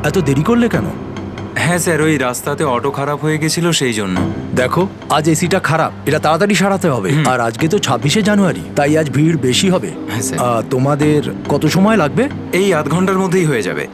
এত দেরি করলে কেন? হ্যাঁ স্যার, ওই রাস্তাতে অটো খারাপ হয়ে গেছিল সেই জন্য। দেখো, আজ এসিটা খারাপ, এটা তাড়াতাড়ি সারাতে হবে। আর আজকে তো 26শে জানুয়ারি, তাই আজ ভিড় বেশি হবে। হ্যাঁ স্যার। তোমাদের কত সময় লাগবে? এই আধ ঘন্টার মধ্যেই হয়ে যাবে।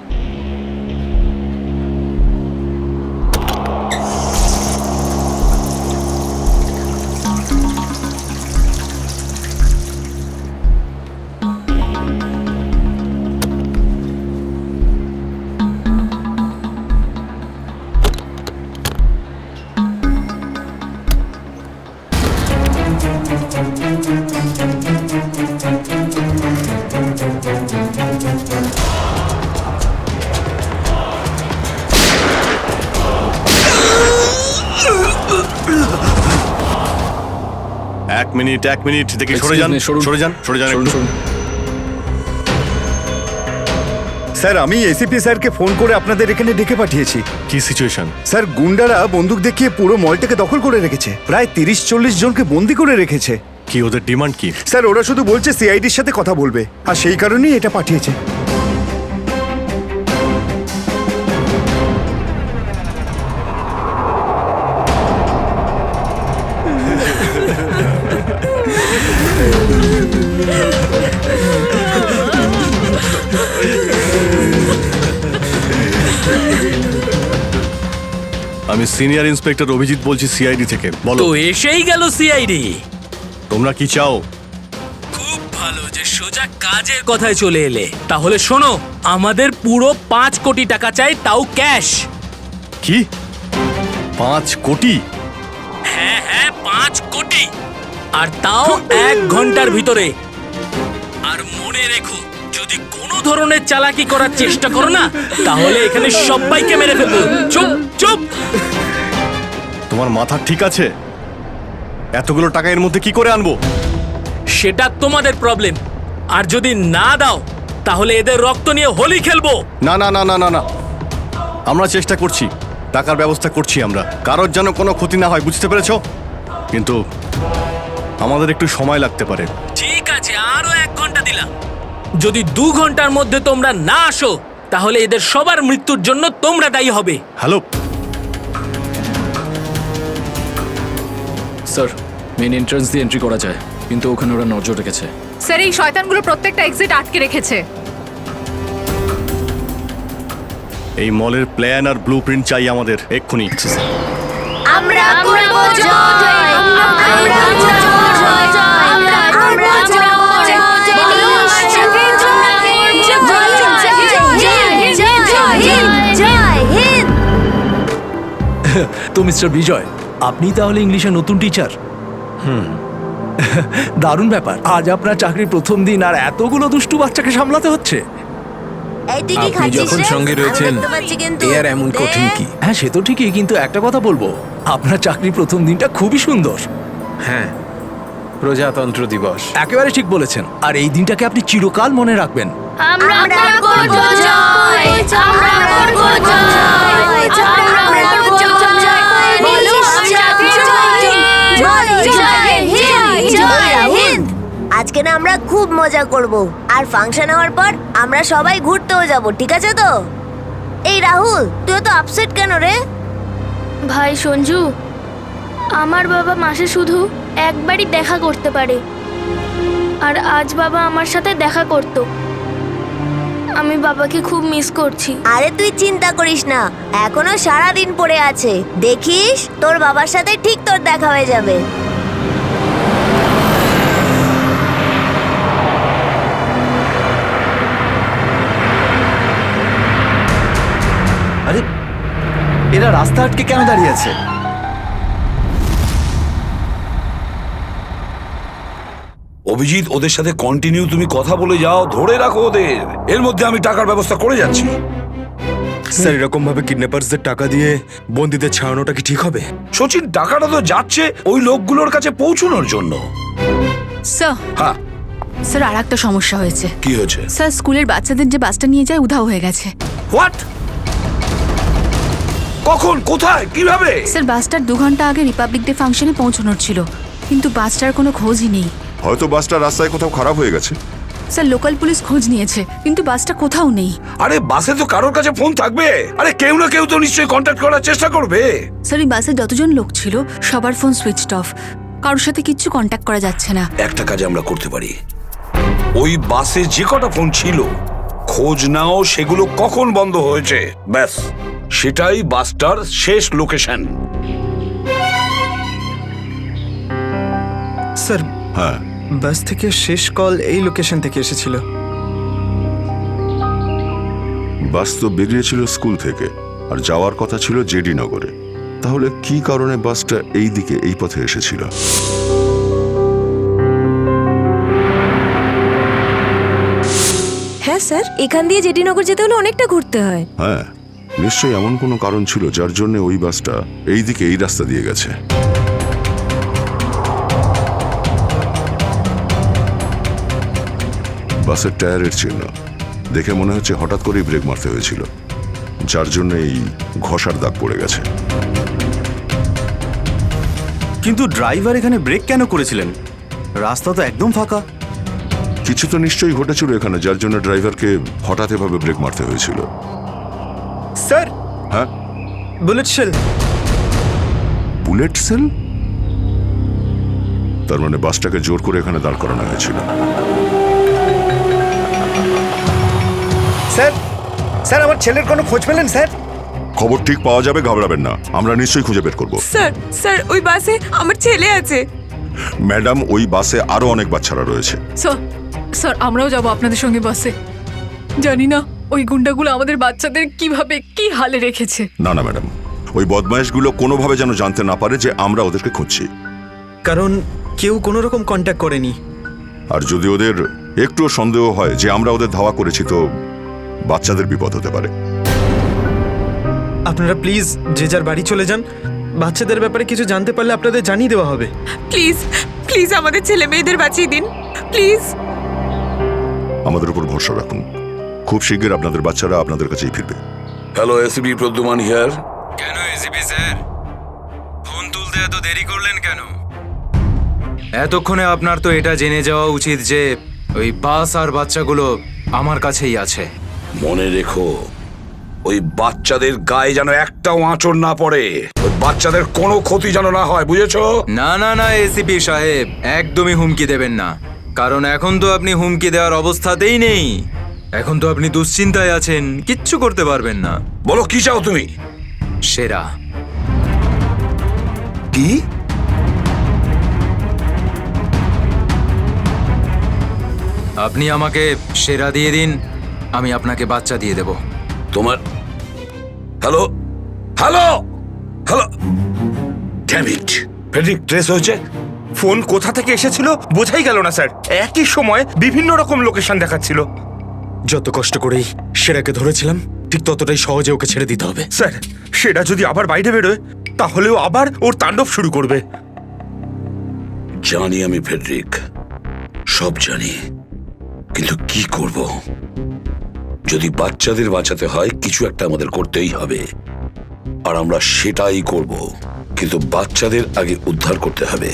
এক মিনিট দেখি, সরে যান একটু। স্যার, আমি এসিপি স্যারকে ফোন করে আপনাদের এখানে ডেকে পাঠিয়েছি। কি সিচুয়েশন? স্যার, গুন্ডারা বন্দুক দেখিয়ে পুরো মলটাকে দখল করে রেখেছে, প্রায় 30-40 জনকে বন্দি করে রেখেছে। কি ওদের ডিমান্ড কি? স্যার, ওরা শুধু বলছে সিআইডির সাথে কথা বলবে, আর সেই কারণেই এটা পাঠিয়েছে। আমি সিনিয়র ইন্সপেক্টর অভিজিৎ বলছি সিআইডি থেকে। বলো, তো এসেই গেল সিআইডি। তোমরা কি চাও? খুব ভালো যে সোজা কাজের কথায় চলে এলে। তাহলে শোনো, আমাদের পুরো 5 কোটি টাকা চাই, তাও ক্যাশ। কি 5 কোটি? হ্যাঁ 5 কোটি, আর তাও 1 ঘন্টার ভিতরে। আর মনে রেখো, যদি কোনো ধরনের চালাকি করার চেষ্টা করো না, তাহলে এখানে সবাইকে মেরে ফেলবো। চুপ চুপ। তোমার মাথা ঠিক আছে? এতগুলো টাকা এর মধ্যে কি করে আনবো? সেটা তোমাদের প্রবলেম। আর যদি না দাও, তাহলে এদের রক্ত নিয়ে হোলি খেলবো। না না না না না না, আমরা চেষ্টা করছি, টাকার ব্যবস্থা করছি আমরা। কারোর যেন কোনো ক্ষতি না হয়, বুঝতে পেরেছো? কিন্তু আমাদের একটু সময় লাগতে পারে। ঠিক আছে, আরো 1 ঘন্টা দিলাম। যদি 2 ঘন্টার মধ্যে তোমরা না আসো, তাহলে এদের সবার মৃত্যুর জন্য তোমরা দায়ী হবে। হ্যালো স্যার, মেন এন্ট্রান্স দিয়ে এন্ট্রি করা যায়, কিন্তু ওখানে ওরা নজর রেখেছে। স্যার, এই শয়তানগুলো প্রত্যেকটা এক্সিট আটকে রেখেছে। এই মলের প্ল্যান আর ব্লুপ্রিন্ট চাই আমাদের এক্ষুনি। আমরা করব জয়, আমরা করব জয়, আমরা করব জয়, বলো আশাকের জয় হিন্দ। তো মিস্টার বিজয়, আপনি তাহলে ইংলিশে নতুন টিচার? দারুণ ব্যাপার। আজ আপনার চাকরির প্রথম দিন, আর এতগুলো দুষ্টু বাচ্চাকে সামলাতে হচ্ছে। এই তুই কি আপনি খাচ্ছিস যখন রে? সঙ্গে রয়েছেন, আমি দেখতে পাচ্ছি কিন্তু। এ আর এমন কঠিন কি? হ্যাঁ, সে তো ঠিকই, কিন্তু একটা কথা বলবো, আপনার চাকরির প্রথম দিনটা খুবই সুন্দর। হ্যাঁ, প্রজাতন্ত্র দিবস। একেবারে ঠিক বলেছেন, আর এই দিনটাকে আপনি চিরকাল মনে রাখবেন। আমরা করব জয়, আমরা করব জয়, আমরা করব জয়, বলো আশাকের জয় হিন্দ। আজকে না আমরা খুব মজা করব, আর ফাংশন হওয়ার পর আমরা সবাই ঘুরতেও যাব, ঠিক আছে তো? এই রাহুল, তুই তো আপসেট কেন রে? ভাই সঞ্জু, আমার বাবা মাসে শুধু একবারই দেখা করতে পারে, আর আজ বাবা আমার সাথে দেখা করত। আমি বাবাকে খুব মিস করছি। আরে তুই চিন্তা করিস না, এখনো সারা দিন পড়ে আছে, দেখিস তোর বাবার সাথে ঠিক তোর দেখা হয়ে যাবে। আরে, এরা রাস্তা আটকে কেন দাঁড়িয়ে আছে? অভিজিৎ, ওদের সাথে কন্টিনিউ তুমি কথা বলে যাও, ধরে রাখো ওদের। এর মধ্যে আমি টাকার ব্যবস্থা করে যাচ্ছি। স্যার, এরকম ভাবে কিডন্যাপারসদের টাকা দিয়ে বন্দীদের ছাড়ানোটা কি ঠিক হবে? সচিন, টাকাটা তো যাচ্ছে ওই লোকগুলোর কাছে পৌঁছানোর জন্য। স্যার, হ্যাঁ, স্যার, আর একটা সমস্যা হয়েছে। কি হয়েছে? স্যার, স্কুলের বাচ্চাদের যে বাসটা নিয়ে যায় উধাও হয়ে গেছে। হোয়াট? কখন, কোথায়, কিভাবে? স্যার, বাসটার 2 ঘন্টা আগে রিপাবলিক ডে ফাংশনে পৌঁছানোর ছিল, কিন্তু বাসটার কোনো খোঁজই নেই। হয়তো বাসটা রাস্তায় কোথাও খারাপ হয়ে গেছে। স্যার লোকাল পুলিশ খোঁজ নিয়েছে কিন্তু বাসটা কোথাও নেই। আরে বাসে তো কারোর কাছে ফোন থাকবে, আরে কেউ না কেউ তো নিশ্চয়ই কন্ট্যাক্ট করার চেষ্টা করবে। স্যার এই বাসে যতজন লোক ছিল সবার ফোন সুইচড অফ, কারোর সাথে কিচ্ছু কন্ট্যাক্ট করা যাচ্ছে না। একটা কাজ আমরা করতে পারি, ওই বাসে যে কটা ফোন ছিল খোঁজ নাও সেগুলো কখন বন্ধ হয়েছে, ব্যাস সেটাই বাসটার শেষ লোকেশন। স্যার হ্যাঁ, বাস থেকে শেষ কল এই লোকেশন থেকে এসেছিল। বাস তো বেরিয়েছিল স্কুল থেকে আর যাওয়ার কথা ছিল জেডি নগরে। তাহলে কি কারণে বাসটা এই দিকে এই পথে এসেছিল? হ্যাঁ স্যার, এখান দিয়ে জেডিনগর যেতে হলে অনেকটা ঘুরতে হয়। হ্যাঁ, নিশ্চয়ই এমন কোনো কারণ ছিল যার জন্য ওই বাসটা এই দিকে এই রাস্তা দিয়ে গেছে। বাসের টায়ারের চিহ্ন দেখে মনে হচ্ছে হঠাৎ করেই ব্রেক মারতে হয়েছিল, যার জন্য এই ঘষার দাগ পড়ে গেছে। কিন্তু ড্রাইভার এখানে ব্রেক কেন করেছিলেন? রাস্তা তো একদম ফাঁকা। কিছু তো নিশ্চয়ই ঘটেছিল এখানে, যার জন্য ড্রাইভারকে হঠাৎ এভাবে ব্রেক মারতে হয়েছিল। স্যার হ্যাঁ, বুলেট শেল। Bullet sell? তার মানে বাসটাকে জোর করে এখানে দাঁড় করানো হয়েছিল। স্যার স্যার আমার ছেলের কোনো খোঁজ পেলেন স্যার? খবর ঠিক পাওয়া যাবে, ঘাবড়াবেন না, আমরা নিশ্চয়ই খুঁজে বের করব। স্যার স্যার ওই বাসে আমার ছেলে আছে। ম্যাডাম, ওই বাসে আরো অনেক বাচ্চারা রয়েছে। স্যার আমরাও যাব আপনাদের সঙ্গে বাসে। জানি না ওই গুন্ডাগুলো আমাদের বাচ্চাদের কিভাবে কি হালে রেখেছে। না না ম্যাডাম, ওই বদমাইশগুলো কোনোভাবে যেন জানতে না পারে যে আমরা ওদেরকে খুঁজছি। কারণ কেউ কোনো রকম কন্ট্যাক্ট করেনি। আর যদি ওদের একটুও সন্দেহ হয় যে আমরা ওদের ধাওয়া করেছি, তো বাচ্চাদের বিপদ হতে পারে। আপনারা প্লিজ যে যার বাড়ি চলে যান। বাচ্চাদের ব্যাপারে কিছু জানতে পারলে আপনাদের জানিয়ে দেওয়া হবে। প্লিজ প্লিজ আমাদের ছেলে মেয়েদের বাঁচিয়ে দিন প্লিজ। আমাদের উপর ভরসা রাখুন, খুব শীঘ্র আপনাদের বাচ্চারা আপনাদের কাছেই ফিরবে। Hello, ACP Pradyuman here. কেন এসিপি স্যার, ফোন তুলতে এত দেরি করলেন কেন? এতক্ষণে আপনার তো এটা জেনে যাওয়া উচিত যে ওই বাস আর বাচ্চাগুলো আমার কাছেই আছে। মনে রেখো, ওই বাচ্চাদের গায়ে যেন একটাও আঁচড় না পড়ে, ওই বাচ্চাদের কোনো ক্ষতি যেন না হয়, বুঝেছো? না না না এসিপি সাহেব, একদমই হুমকি দেবেন না, কারণ এখন তো আপনি হুমকি দেওয়ার অবস্থাতেই নেই। এখন তো আপনি দুশ্চিন্তায় আছেন, কিচ্ছু করতে পারবেন না। বলো কি চাও তুমি? সেরা। কি? আপনি আমাকে সেরা দিয়ে দিন, আমি আপনাকে বাচ্চা দিয়ে দেব। তোমার hello hello hello, damn it, Friedrich trace হয়েছে। ফোন কোথা থেকে এসেছিল বোঝাই গেল না স্যার, একই সময় বিভিন্ন রকম লোকেশন দেখাচ্ছিল। যত কষ্ট করেই সেরাকে ধরেছিলাম, ঠিক ততটাই সহজে ওকে ছেড়ে দিতে হবে। স্যার সেটা যদি আবার বাইরে বেরোয় তাহলেও আবার ওর তাণ্ডব শুরু করবে। জানি আমি ফেডরিক, সব জানি, কিন্তু কি করব? যদি বাচ্চাদের বাঁচাতে হয় কিছু একটা আমাদের করতেই হবে, আর আমরা সেটাই করব, কিন্তু বাচ্চাদের আগে উদ্ধার করতে হবে।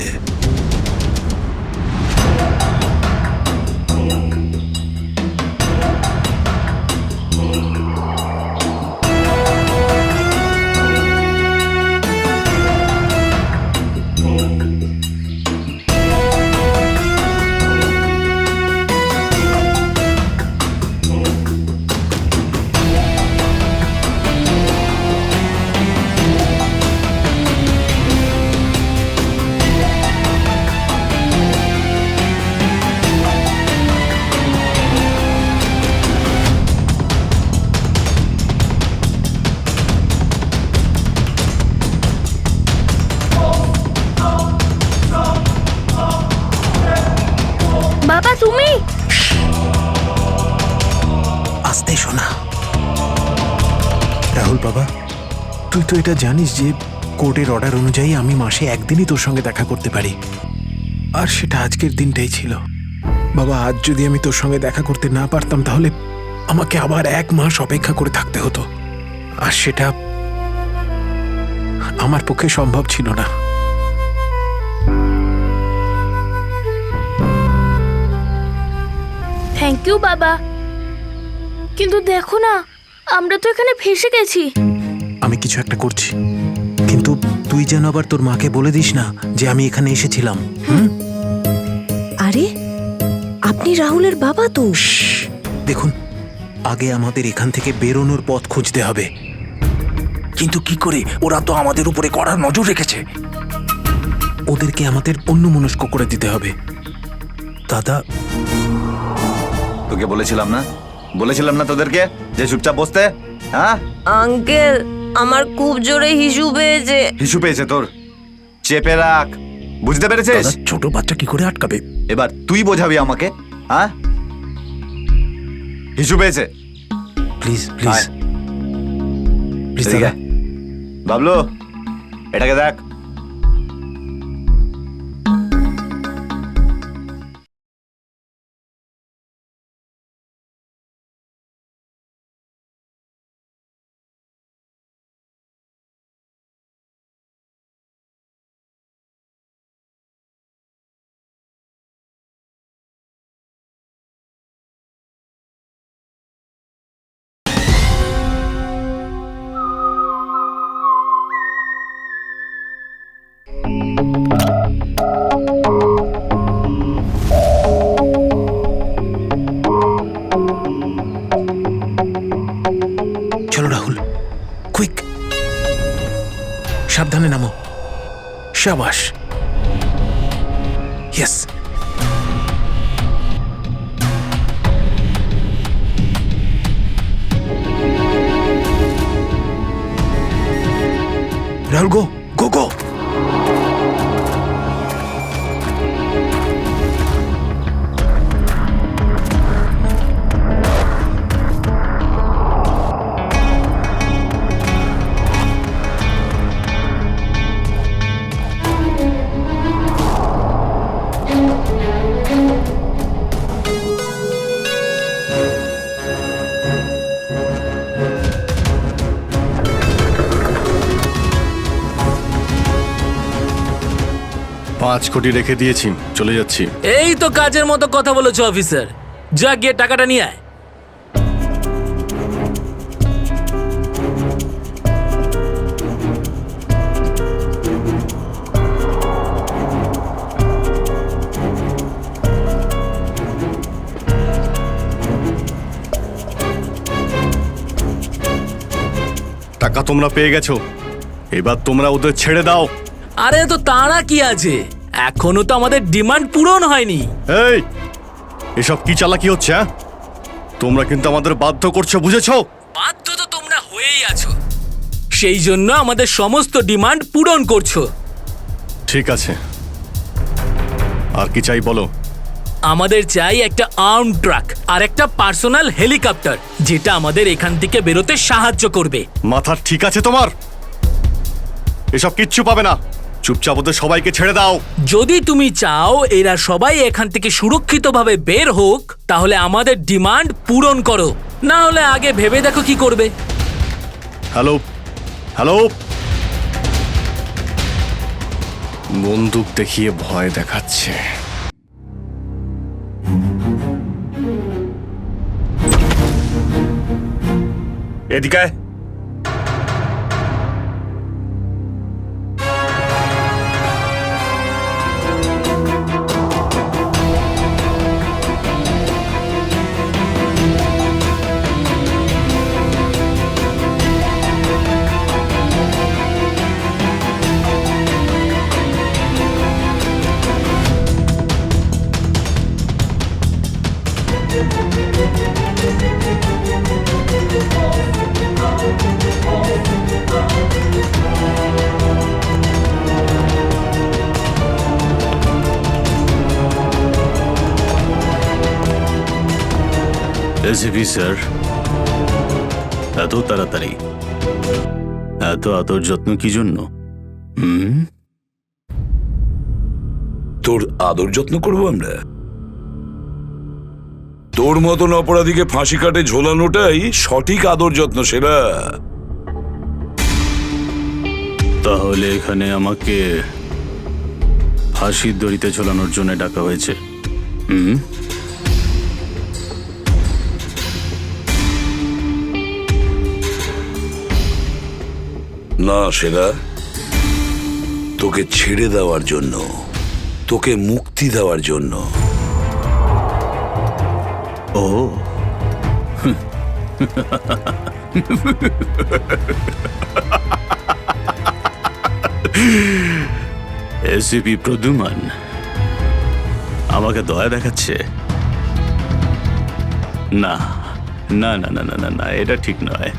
বাবা তুমি? আস্তে শোনা। রাহুল বাবা, তুই তো এটা জানিস যে কোর্টের অর্ডার অনুযায়ী আমি মাসে একদিনই তোর সঙ্গে দেখা করতে পারি, আর সেটা আজকের দিনটাই ছিল। বাবা, আজ যদি আমি তোর সঙ্গে দেখা করতে না পারতাম তাহলে আমাকে আবার 1 মাস অপেক্ষা করে থাকতে হতো, আর সেটা আমার পক্ষে সম্ভব ছিল না। থ্যাংক ইউ বাবা, কিন্তু দেখো না, আমরা তো এখানে ফেসে গেছি। আমি কিছু একটা করছি, কিন্তু তুই যেন আবার তোর মাকে বলে দিস না যে আমি এখানে এসেছিলাম। আরে আপনি রাহুলের বাবা তো। দেখুন, আগে আমাদের এখান থেকে বেরোনোর পথ খুঁজতে হবে। কিন্তু কি করে? ওরা তো আমাদের উপরে কড়া নজর রেখেছে। ওদেরকে আমাদের অন্যমনস্ক করে দিতে হবে। দাদা, তোকে বলেছিলাম না তোদেরকে যে চুপচাপ বসতে? হ্যাঁ আঙ্কেল, আমার খুব জোরে হিসু পেয়েছে। হিসু পেয়েছে তোর? চেপে রাখ, বুঝতে পেরেছিস? ছোট বাচ্চা কি করে আটকাবে? এবার তুই বোঝাবি আমাকে। হ্যাঁ, হিসু পেয়েছে? প্লিজ প্লিজ প্লিজ দাদা। বাবলু, এটাকে দেখ। চলো রাহুল, কুইক, সাবধানে নামো। শাবাশ, ইয়েস। রাহুল, গো গো গো। $5 কোটি রেখে দিয়েছি, চলে যাচ্ছি। এই তো কাজের মতো কথা বলেছো অফিসার। যা গিয়ে টাকাটা নিয়ে আয়। টাকা তোমরা পেয়ে গেছো, এবার তোমরা ওদের ছেড়ে দাও। আরে তো তারা কি আছে, এখনো তো আমাদের ডিমান্ড পূরণ হয়নি। এই, এসব কি চালাকি হচ্ছে? হ্যাঁ, তোমরা কিন্তু আমাদের বাধ্য করছো, বুঝেছো? বাধ্য তো তোমরা হয়েই আছো, সেই জন্য আমাদের সমস্ত ডিমান্ড পূরণ করছো। ঠিক আছে, আর কি চাই বলো? আমাদের চাই একটা আর্ম ট্রাক আর একটা পার্সোনাল হেলিকপ্টার, যেটা আমাদের এখান থেকে বেরোতে সাহায্য করবে। মাথা ঠিক আছে তোমার? এসব কিচ্ছু পাবে না, চুপচাপ ওদের সবাইকে ছেড়ে দাও। যদি তুমি চাও এরা সবাই এখান থেকে সুরক্ষিতভাবে বের হোক, তাহলে আমাদের ডিমান্ড পূরণ করো, না হলে আগে ভেবে দেখো কি করবে। হ্যালো হ্যালো, বন্দুক দেখিয়ে ভয় দেখাচ্ছে। এদিকে আয়। এসিপি স্যার, এত তাড়াতাড়ি, এত আদর যত্ন কি জন্য? তোর আদর যত্ন করবো আমরা? তোর মতন অপরাধীকে ফাঁসি কাটে ঝোলানোটাই সঠিক আদর যত্ন, সেরা। তাহলে এখানে আমাকে ফাঁসির দড়িতে ঝোলানোর জন্য ডাকা হয়েছে? না সেরা, তোকে ছেড়ে দেওয়ার জন্য, তোকে মুক্তি দেওয়ার জন্য। ও এসিপি প্রদ্যুমান আমাকে দয়া দেখাচ্ছে? না না না না না না না, এটা ঠিক নয়।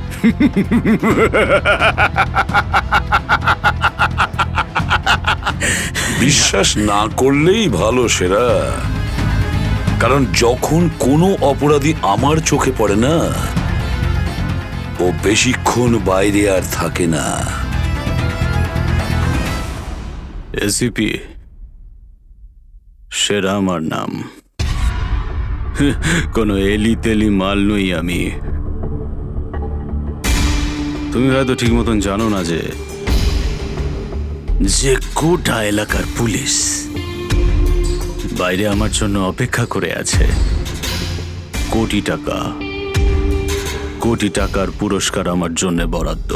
বিশ্বাস না করলেই ভালো সেরা, কারণ যখন কোনো অপরাধী আমার চোখে পড়ে না, ও বেশিক্ষণ বাইরে আর থাকে না। এসিপি সেরা আমার নাম, কোনো এলি তেলি মাল নই আমি। তুমি হয়তো ঠিক মতন জানো না যে গোটা এলাকার পুলিশ বাইরে আমার জন্য অপেক্ষা করে আছে। কোটি টাকার পুরস্কার আমার জন্য বরাদ্দ।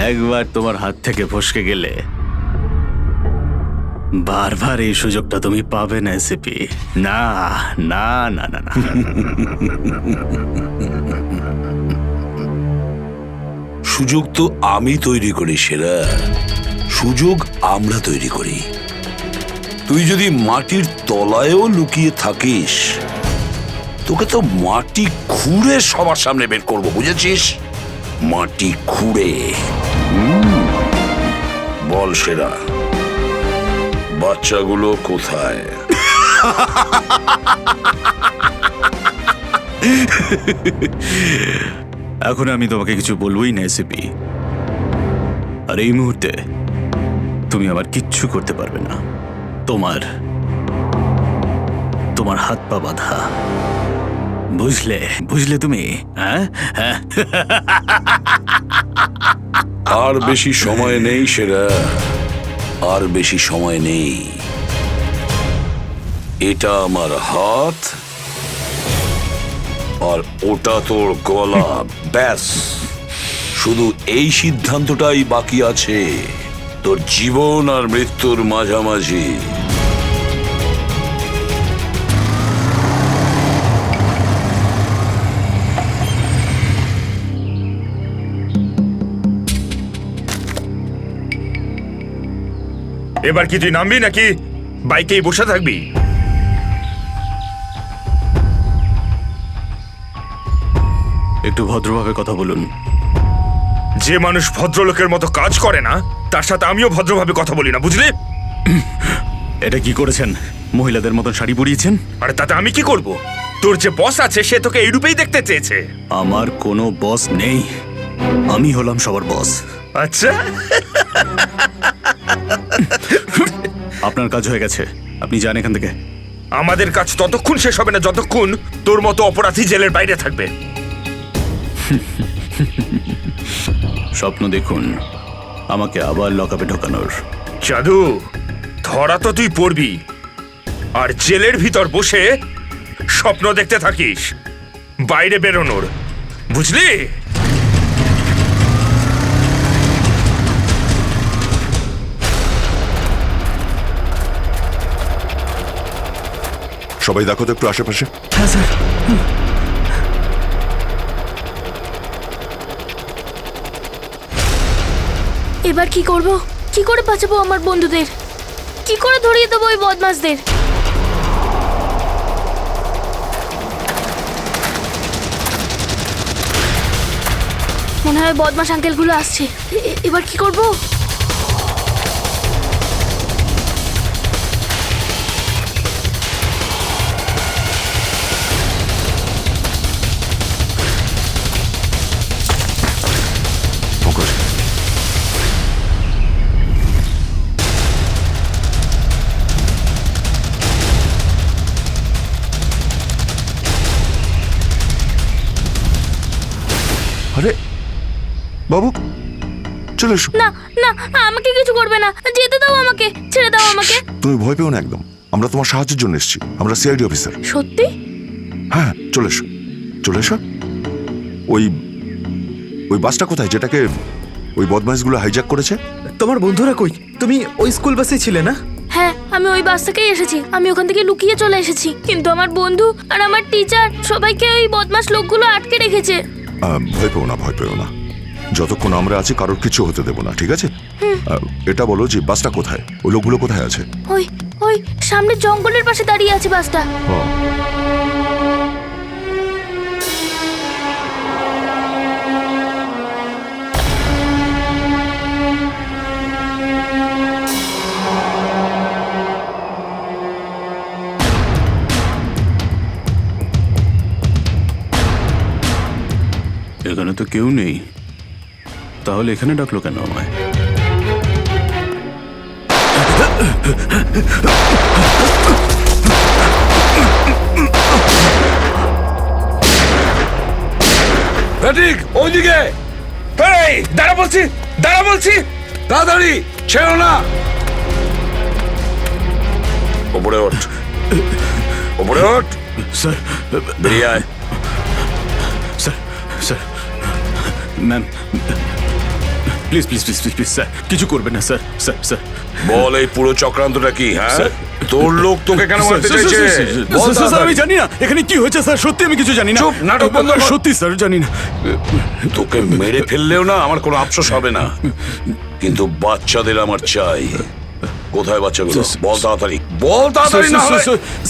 একবার তোমার হাত থেকে ফসকে গেলে বারবার এই সুযোগটা তুমি পাবে না এসিপি। না না না না না। সুযোগ তো আমি তৈরি করি সেরা, সুযোগ আমরা তৈরি করি। তুই যদি মাটির তলায়ও লুকিয়ে থাকিস, তোকে তো মাটি খুঁড়ে সবার সামনে বের করবো, বুঝেছিস? মাটি খুঁড়ে। বল সেরা, বাচ্চাগুলো কোথায়? এখন আমি তোমাকে কিছু বলবোই না এসিপি, আর এই মুহূর্তে তুমি আমার কিচ্ছু করতে পারবে না। তোমার হাত পা বাঁধা, বুঝলে তুমি? হ্যাঁ হ্যাঁ। আর বেশি সময় নেই সেরা, আর বেশি সময় নেই। এটা আমার হাত, আর ওটা তোর গলা। ব্যাস, শুধু এই সিদ্ধান্তটাই বাকি আছে, তোর জীবন আর মৃত্যুর মাঝামাঝি। এবার কি তুই নামবি নাকি বাইকেই বসে থাকবি? একটু ভদ্রভাবে কথা বলুন। যে মানুষ ভদ্রলোকের মতো কাজ করে না, তার সাথে আমিও ভদ্রভাবে কথা বলি না, বুঝলি? এটা কি করেছেন? মহিলাদের মতন শাড়ি পরিয়েছেন? আরে তাতে আমি কি করব? তোর যে বস আছে সে তোকে এই রূপেই দেখতে চেয়েছে। আমার কোনো বস নেই, আমি হলাম সবার বস। আচ্ছা, আপনার কাজ হয়ে গেছে, আপনি যান এখান থেকে। আমাদের কাজ ততক্ষণ শেষ হবে না যতক্ষণ তোর মতো অপরাধী জেলের বাইরে থাকবে। স্বপ্ন দেখুন আমাকে আবার লকআপে ঢোকানোর। জাদু, ধরা তো তুই পড়বি, আর জেলের ভিতর বসে স্বপ্ন দেখতে থাকিস বাইরে বেরোনোর, বুঝলি? সবাই দেখো তো একটু আশেপাশে। হ্যাঁ স্যার। এবার কি করব? কি করে বাঁচাবো আমার বন্ধুদের? কি করে ধরিয়ে দেবো ওই বদমাশদের? মনে হয় বদমাশ আঙ্কেলগুলো আসছে। এবার কি করব? আরে বাবু, চলে এসো। না না, আমাকে কিছু করবে না, যেতে দাও আমাকে, ছেড়ে দাও আমাকে। তুমি ভয় পেও না একদম, আমরা তোমার সাহায্যের জন্য এসেছি। আমরা সিআইডি অফিসার। সত্যি? হ্যাঁ, চলে এসো, চলে এসো। ওই ওই বাসটা কোথায় যেটাকে ওই বদমাইশগুলো হাইজ্যাক করেছে? তোমার বন্ধুরা কই? তুমি ওই স্কুল বাসে ছিলে না? হ্যাঁ, আমি ওই বাস থেকেই এসেছি। আমি ওখান থেকে লুকিয়ে চলে এসেছি, কিন্তু আমার বন্ধু আর আমার টিচার সবাইকে ওই বদমাশ লোকগুলো আটকে রেখেছে। ভয় পেও না, ভয় পেও না। যতক্ষণ আমরা আছি কারোর কিছু হতে দেবো না, ঠিক আছে? এটা বলো যে বাসটা কোথায়, ওই লোকগুলো কোথায় আছে? ওই ওই সামনে জঙ্গলের পাশে দাঁড়িয়ে আছে বাসটা। এখানে তো কেউ নেই, তাহলে এখানে ডাকলো কেন আমায়? ঠিক ওইদিকে। এই দাঁড়া বলছি, দাঁড়া বলছি, তাড়াতাড়ি ছেড়ো না। ওপরে ওঠ, ওপরে ওঠ। স্যার বেরিয়ে আয়। Sir sir ma'am please please please please please sir, কিছু করবেন না স্যার। স্যার স্যার বল, এই পুরো চক্রান্তটা কি? হ্যাঁ, তোর লোক তোকে কেন মারতে চাইছে? বল স্যার, আমি জানি না এখানে কি হয়েছে স্যার, সত্যি আমি কিছু জানি না। চুপ, নাটক বন্ধ কর। সত্যি স্যার জানি না। তোকে মেরে ফেললেও না আমার কোনো আফসোস হবে না, কিন্তু বাচ্চাদের আমার চাই। কোথায় বাচ্চাগুলো? বল তাড়াতাড়ি, বল তাড়াতাড়ি। না হলে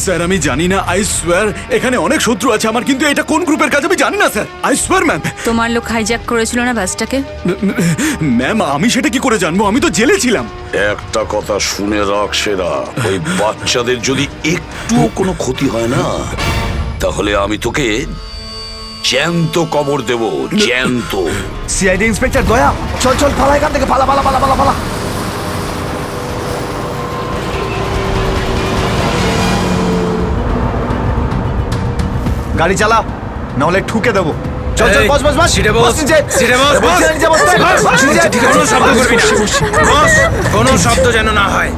স্যার আমি জানি না, আই সোয়ার এখানে অনেক শত্রু আছে আমার, কিন্তু এটা কোন গ্রুপের কাজ আমি জানি না স্যার, আই সোয়ার ম্যাম। তোমার লোক হাইজ্যাক করেছিল না বাসটাকে? ম্যাম আমি সেটা কি করে জানবো, আমি তো জেলে ছিলাম। একটা কথা শুনে রাখ সেরা, ওই বাচ্চাদের যদি একটুও কোনো ক্ষতি হয় না, তাহলে আমি তোকে জ্যান্ত কবর দেব, জ্যান্ত। সিআইডি ইন্সপেক্টর দয়া, চল চল পালা এখান থেকে, পালা পালা পালা পালা পালা। গাড়ি চালা, না হলে ঠুকে দেবো। চল চল, বস বস বস। সিটে বস, নিচে। সিটে বস, বস বস। নিচে, বস নিচে, বস নিচে। ঠিক আছে, কোনো শব্দ করবি না। বস, কোনো শব্দ যেন না হয়।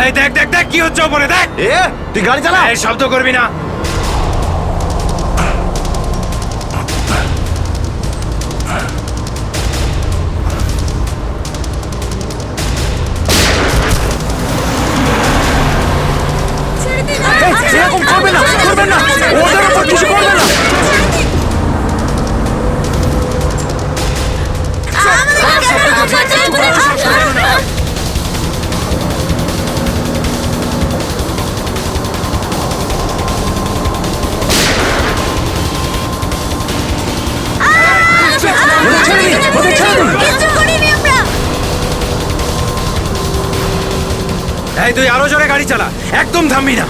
এই দেখ দেখ দেখ কি হচ্ছে ওপরে, দেখ। তুই গাড়ি চালা। এই শব্দ করবি না। এরকম করবে না, করবে না, ওদের উপর কিছু করবে না। এই তুই আরো জোরে গাড়ি চালা, একদম থামবি না।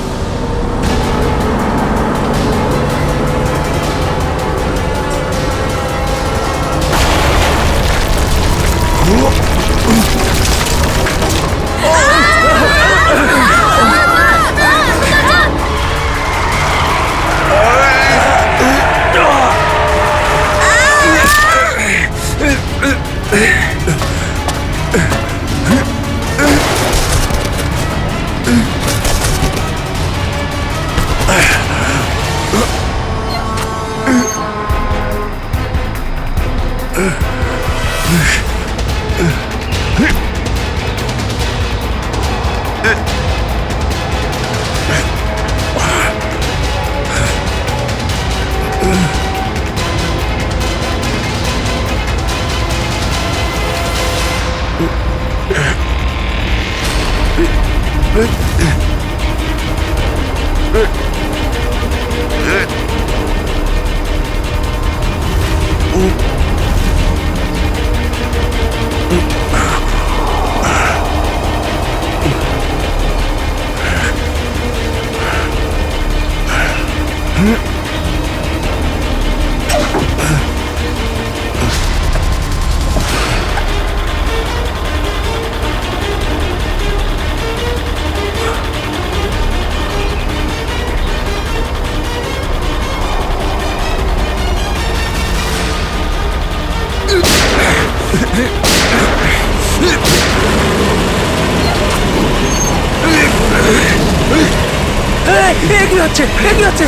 কি হচ্ছে কি হচ্ছে?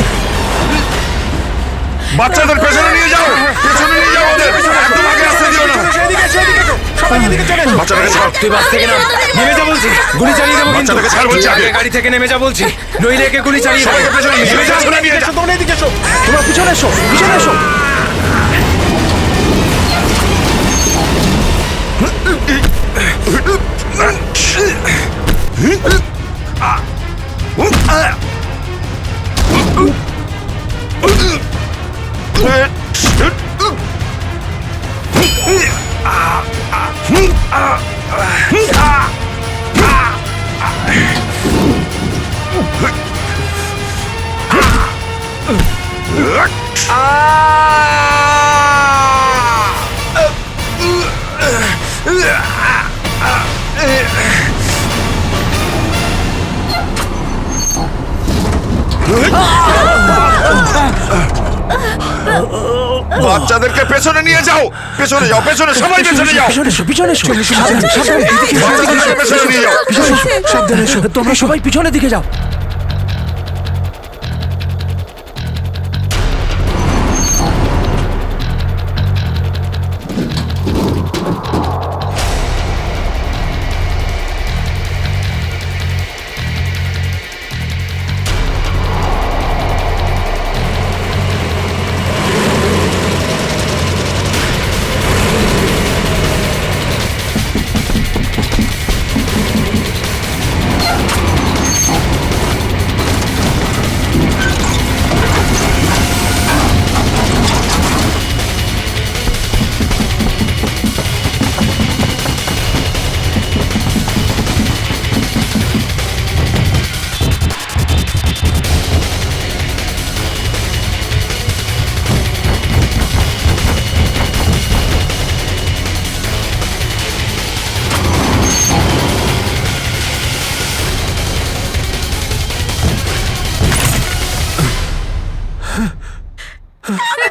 বাচ্চাদের পেছনে নিয়ে যাও, পেছনে নিয়ে যাও ওদের, একদম আগে আসতে দিও না। বাচ্চাটাকে ছাড়। তুই বাস থেকে নাম, নেমে যা বলছি, গুলি চালিয়ে দেবো কিন্তু। বাচ্চাটাকে ছাড় বলছি আগে। গাড়ি থেকে নেমে যা বলছি, নইলে একে গুলি চালিয়ে দেবো। সবাইকে পেছনে নিয়ে যাও, পেছনে নিয়ে যাও। তোমরা এদিকে এসো, তোমরা পিছনে এসো, পিছনে এসো। বাচ্চাদেরকে পেছনে নিয়ে যাও, পেছনে যাও, পেছনে সবাই পেছনে যাও। পিছনে এসো, পিছনে এসো। সাবধানে, সাবধানে, এদিকে এসো, বাচ্চাদেরকে পেছনে নিয়ে যাও। পিছনে এসো, সাবধানে এসো। তোমরা সবাই পিছনের দিকে যাও।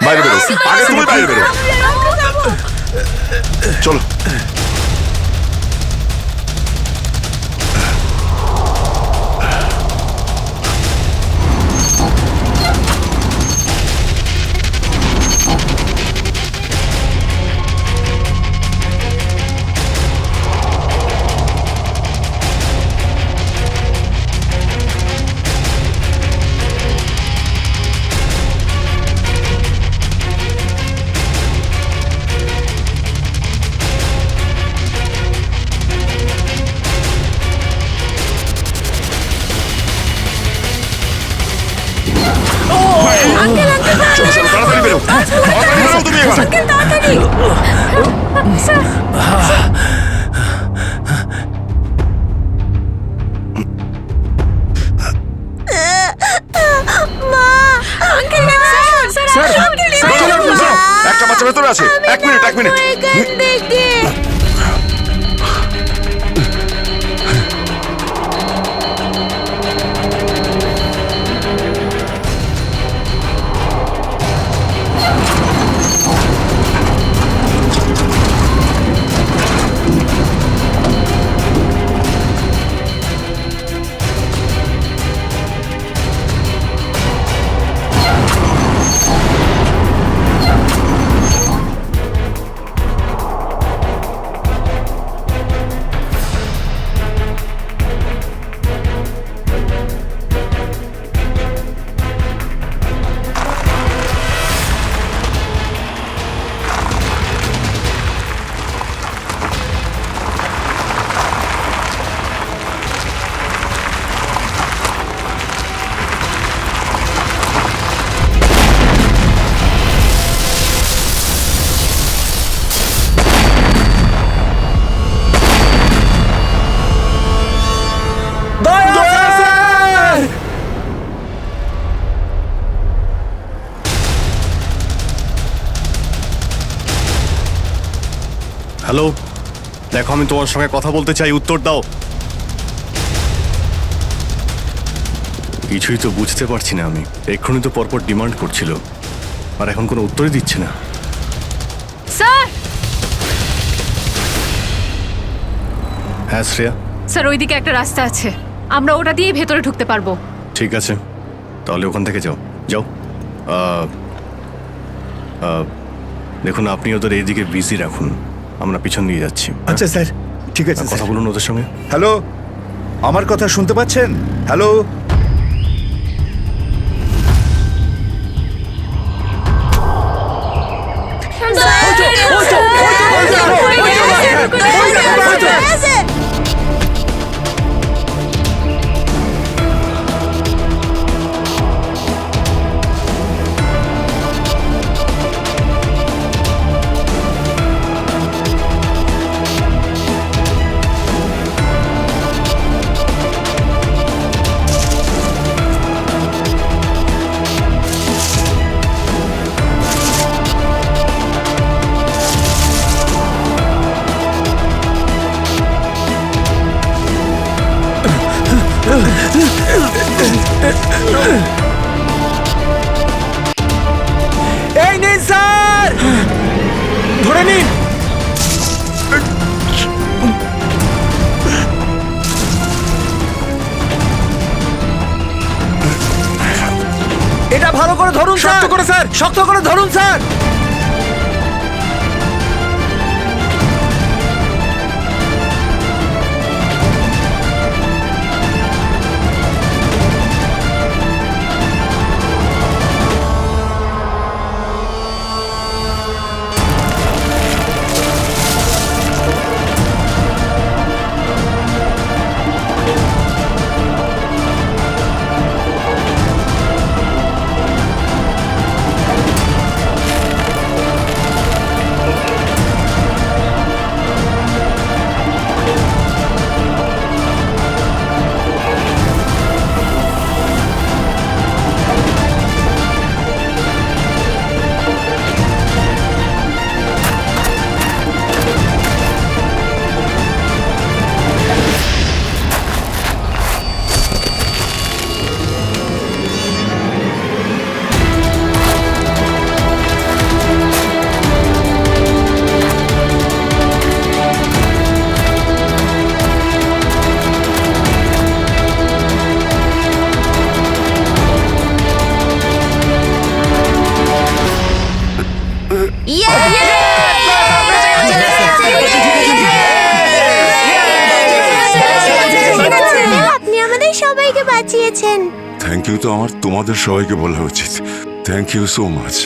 বাইরে বেরো, আগে তুমি বাইরে বেরো। চলো। তাড়াতাড়ি বেরো, তাড়াতাড়ি বেরো তুমি এবার। একটা বাচ্চা ভেতরে আছে, এক মিনিট, এক মিনিট। হ্যালো, দেখো আমি তোমার সঙ্গে কথা বলতে চাই, উত্তর দাও। কিছুই তো বুঝতে পারছি না আমি। এক্ষুনি তো পরপর ডিমান্ড করছিল, আর এখন কোনো উত্তরই দিচ্ছে না। স্যার হ্যাঁ শ্রেয়া, স্যার ওইদিকে একটা রাস্তা আছে, আমরা ওটা দিয়েই ভেতরে ঢুকতে পারবো। ঠিক আছে, তাহলে ওখান থেকে যাও যাও। দেখুন, আপনি ওদের এইদিকে বিজি রাখুন, আমরা পিছন দিয়ে যাচ্ছি। আচ্ছা স্যার, ঠিক আছে। কথা বলুন ওদের সঙ্গে। হ্যালো, আমার কথা শুনতে পাচ্ছেন? হ্যালো, এই নিন স্যার, ধরে নিন। এটা ভালো করে ধরুন, শক্ত করে স্যার, শক্ত করে ধরুন স্যার। আপনি আমাদের সবাইকে বাঁচিয়েছেন। থ্যাংক ইউ তো আমার তোমাদের সবাইকে বলা উচিত। Thank you so much.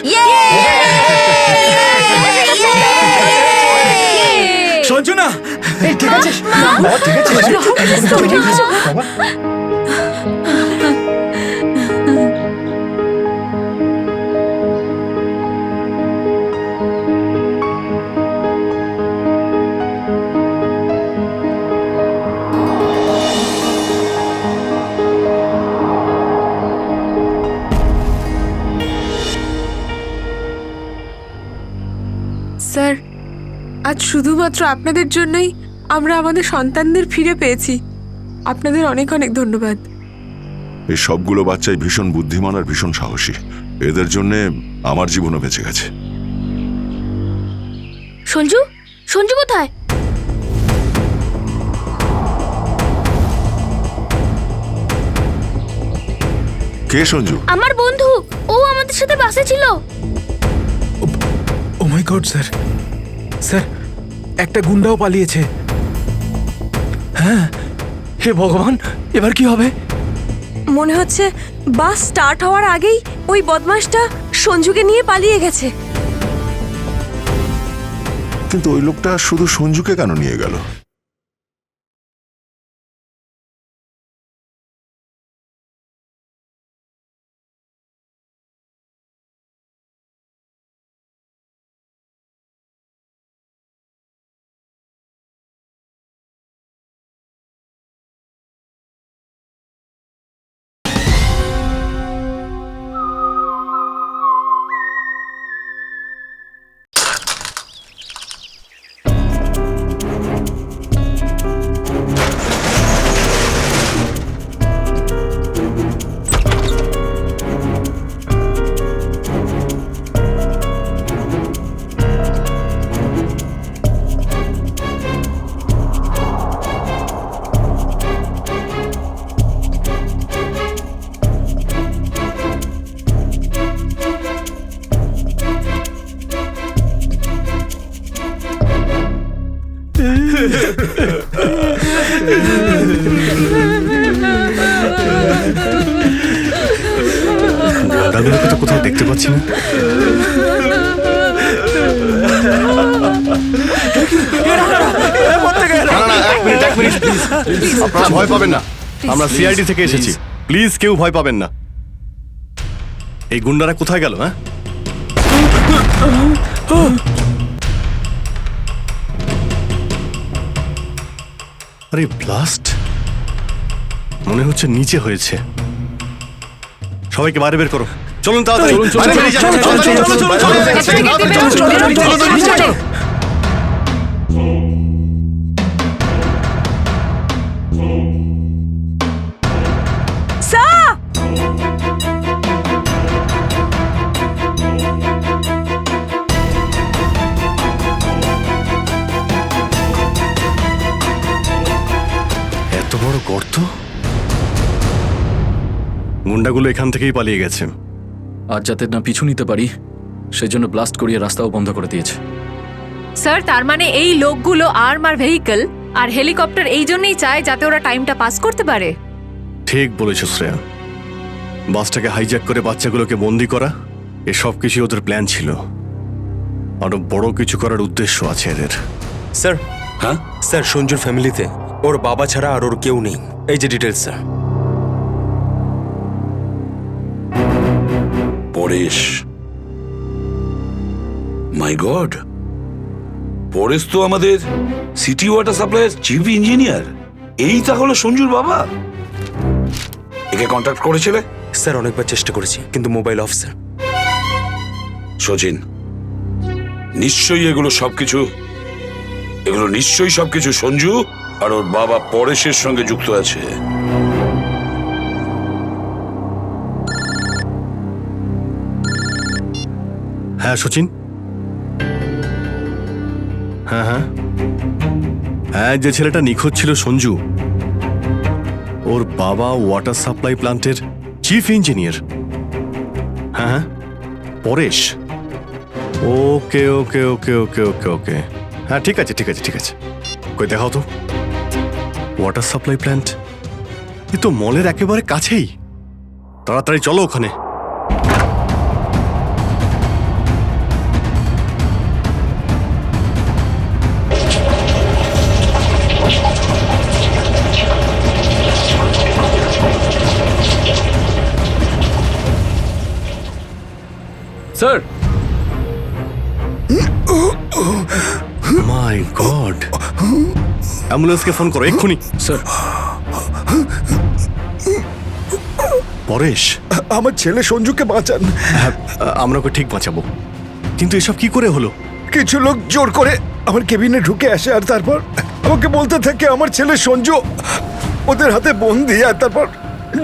Sanjana, ঠিক আছে, ঠিক আছে। স্যার, আজ শুধুমাত্র আপনাদের জন্যই আমরা আমাদের সন্তানদের ফিরে পেয়েছি। আপনাদের অনেক অনেক ধন্যবাদ। এই সবগুলো বাচ্চাই ভীষণ বুদ্ধিমান আর ভীষণ সাহসী। এদের জন্যে আমার জীবনও বেঁচে গেছে। সঞ্জু, সঞ্জু কোথায়? কে সঞ্জু? আমার বন্ধু, ও আমাদের সাথে বাসে ছিল। ও মাই গড স্যার, স্যার একটা গুন্ডাও পালিয়েছে। হ্যাঁ, হে ভগবান, এবার কি হবে? মনে হচ্ছে বাস স্টার্ট হওয়ার আগেই ওই বদমাশটা সঞ্জুকে নিয়ে পালিয়ে গেছে। কিন্তু ওই লোকটা শুধু সঞ্জুকে কেন নিয়ে গেল? দাদাগুলোকে তো কোথাও দেখতে পাচ্ছি না। এক মিনিট প্লিজ, আপনারা ভয় পাবেন না, আমরা সিআইডি থেকে এসেছি, প্লিজ কেউ ভয় পাবেন না। এই গুন্ডারা কোথায় গেল? হ্যাঁ, আরে ব্লাস্ট মনে হচ্ছে নিচে হয়েছে। সবাইকে বাইরে বের করো, চলুন তাড়াতাড়ি। এত বড় গর্ত! গুন্ডাগুলো এখান থেকেই পালিয়ে গেছে। আজ যাতে না পিছু নিতে পারি সেই জন্য ব্লাস্ট করিয়ে রাস্তাও বন্ধ করে দিয়েছে। স্যার, তার মানে এই লোকগুলো আর্ম আর ভেহিকল আর হেলিকপ্টার এই জন্যই চায় যাতে ওরা টাইমটা পাস করতে পারে। ঠিক বলেছ শ্রেয়া, বাসটাকে হাইজ্যাক করে বাচ্চাগুলোকে বন্দি করা, এসব কিছু ওদের প্ল্যান ছিল। আরো বড় কিছু করার উদ্দেশ্য আছে এদের। স্যার, হ্যাঁ স্যার, সঞ্জুর ফ্যামিলিতে ওর বাবা ছাড়া আর ওর কেউ নেই। এই যে ডিটেলস স্যার। পরেশ, মাই গড, পরেশ তো আমাদের সিটি ওয়াটার সাপ্লাইয়ের চিফ ইঞ্জিনিয়ার। এই তাহলে সঞ্জুর বাবা। একে কন্ট্যাক্ট করেছিলে? স্যার, অনেকবার চেষ্টা করেছি কিন্তু মোবাইল অফ স্যার। সচিন, নিশ্চয়ই এগুলো সবকিছু সঞ্জু আর ওর বাবা পরেশের সঙ্গে যুক্ত আছে। হ্যাঁ সচিন, হ্যাঁ হ্যাঁ হ্যাঁ, যে ছেলেটা নিখোঁজ ছিল সঞ্জু, ওর বাবা ওয়াটার সাপ্লাই প্ল্যান্টের চিফ ইঞ্জিনিয়ার। হ্যাঁ হ্যাঁ, পরেশ। ওকে ওকে ওকে ওকে ওকে ওকে, হ্যাঁ ঠিক আছে ঠিক আছে ঠিক আছে। কই দেখাও তো ওয়াটার সাপ্লাই প্ল্যান্ট। এ তো মলের একেবারে কাছেই। তাড়াতাড়ি চলো ওখানে। স্যার, মাই গড, অ্যাম্বুলেন্সকে ফোন করো এক্ষুনি। স্যার, পরেশ, আমার ছেলে সঞ্জুকে বাঁচান। হ্যাঁ, আমরা ওকে ঠিক বাঁচাবো, কিন্তু এসব কি করে হলো? কিছু লোক জোর করে আমার কেবিনে ঢুকে আসে আর তারপর আমাকে বলতে থাকে আমার ছেলে সঞ্জু ওদের হাতে বন্দি, আর তারপর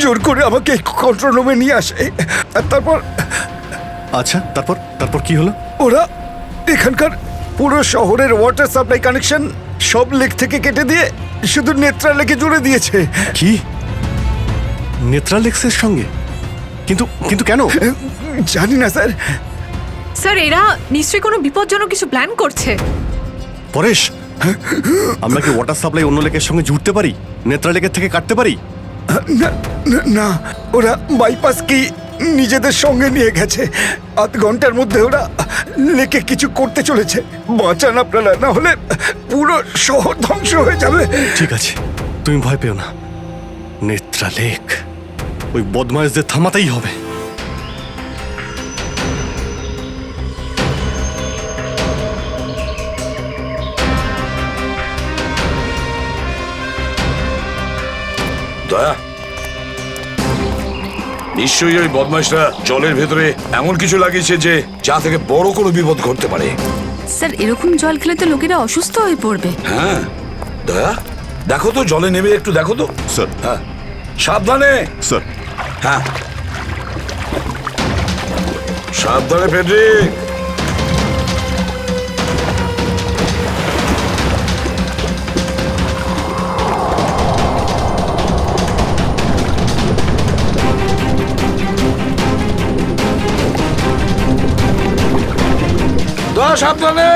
জোর করে আমাকে কন্ট্রোল রুমে নিয়ে আসে। আর তারপর আচ্ছা, তারপর তারপর কি হলো? ওরা এখানকার পুরো শহরের ওয়াটার সাপ্লাই কানেকশন সব লেক থেকে কেটে দিয়ে শুধু নেত্রা লেকে জুড়ে দিয়েছে। কি? নেত্রালেক্সের সঙ্গে? কিন্তু কিন্তু কেন? জানি না স্যার। স্যার, এরা নিশ্চয়ই কোনো বিপজ্জনক কিছু প্ল্যান করছে। পরেশ, আমরা কি ওয়াটার সাপ্লাই অন্য লেকের সঙ্গে জুড়তে পারি? নেত্রালেকের থেকে কাটতে পারি? না, ওরা বাইপাস কি নিজেদের সঙ্গে নিয়ে গেছে। আধ ঘন্টার মধ্যে ওরা লেকে কিছু করতে চলেছে। বাঁচান আপনারা, না হলে পুরো শহর ধ্বংস হয়ে যাবে। ঠিক আছে, তুমি ভয় পেও না। নেত্রালেক, ওই বদমাইশদের থামাতেই হবে। দয়া, নিশ্চয়ই ওই বদমাইশরা জলের ভেতরে এমন কিছু লাগিয়েছে যে যা থেকে বড় কোনো বিপদ ঘটতে পারে। স্যার, এরকম জল খেলে তো লোকেরা অসুস্থ হয়ে পড়বে। হ্যাঁ দয়া, দেখো তো জলে নেমে একটু দেখো তো। স্যার। হ্যাঁ, সাবধানে স্যার। হ্যাঁ, সাবধানে ফেডরিক। দয়া, সাবধানে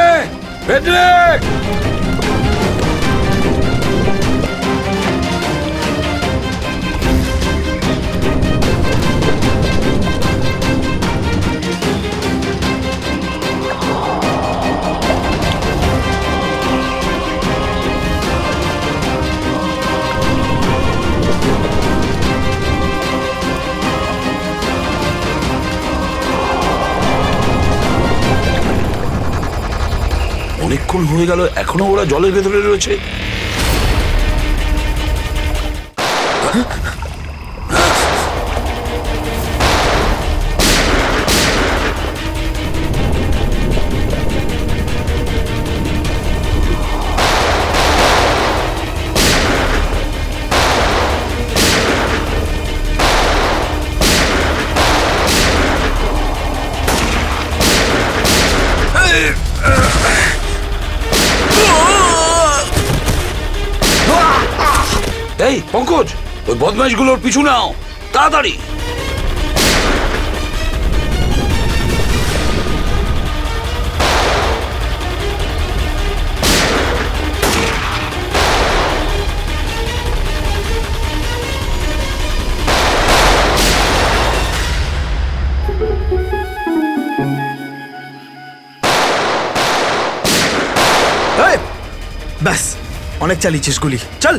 ফেডরিক। অনেকক্ষণ হয়ে গেল, এখনো ওরা জলের ভেতরে রয়েছে। এই পঙ্কজ, ওই বদমাইশগুলোর পিছু নাও তাড়াতাড়ি। ব্যাস, অনেক চালিয়েছিস গুলি, চল।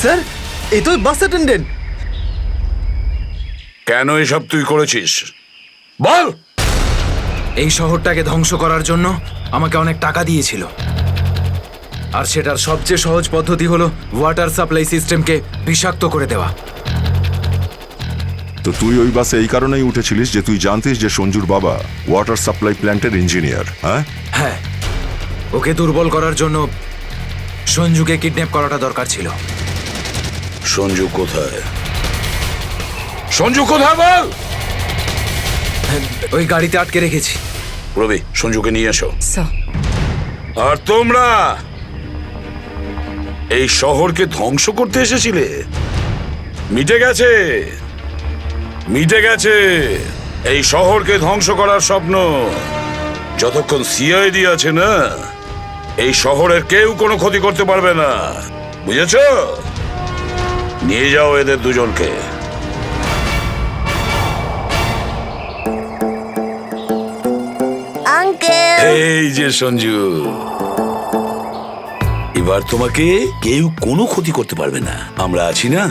স্যার, এই তো বাস অ্যাটেন্ডেন্ট। কেন এসব তুই করেছিস বল? এই শহরটাকে ধ্বংস করার জন্য আমাকে অনেক টাকা দিয়েছিল, আর সেটার সবচেয়ে সহজ পদ্ধতি হলো ওয়াটার সাপ্লাই সিস্টেমকে বিষাক্ত করে দেওয়া। তো তুই ওই বাসে এই কারণেই উঠেছিলিস যে তুই জানতিস যে সঞ্জুর বাবা ওয়াটার সাপ্লাই প্ল্যান্টের ইঞ্জিনিয়ার? হ্যাঁ হ্যাঁ, ওকে দুর্বল করার জন্য সঞ্জুকে কিডন্যাপ করাটা দরকার ছিল। সঞ্জু কোথায়? সঞ্জু কোথায় বল? ওই গাড়িতে আটকে রেখেছি। রবি, সঞ্জুকে নিয়ে এসো। আর তোমরা এই শহরকে ধ্বংস করতে এসেছিলে? মিটে গেছে, মিটে গেছে এই শহরকে ধ্বংস করার স্বপ্ন। যতক্ষণ সিআইডি আছে না, এই শহরের কেউ কোনো ক্ষতি করতে পারবে না, বুঝেছ? নিয়ে যাও এদের দুজনকে। আঙ্কেল, এই যে সঞ্জু, এবার তোমাকে কেউ কোনো ক্ষতি করতে পারবে না, আমরা আছি না?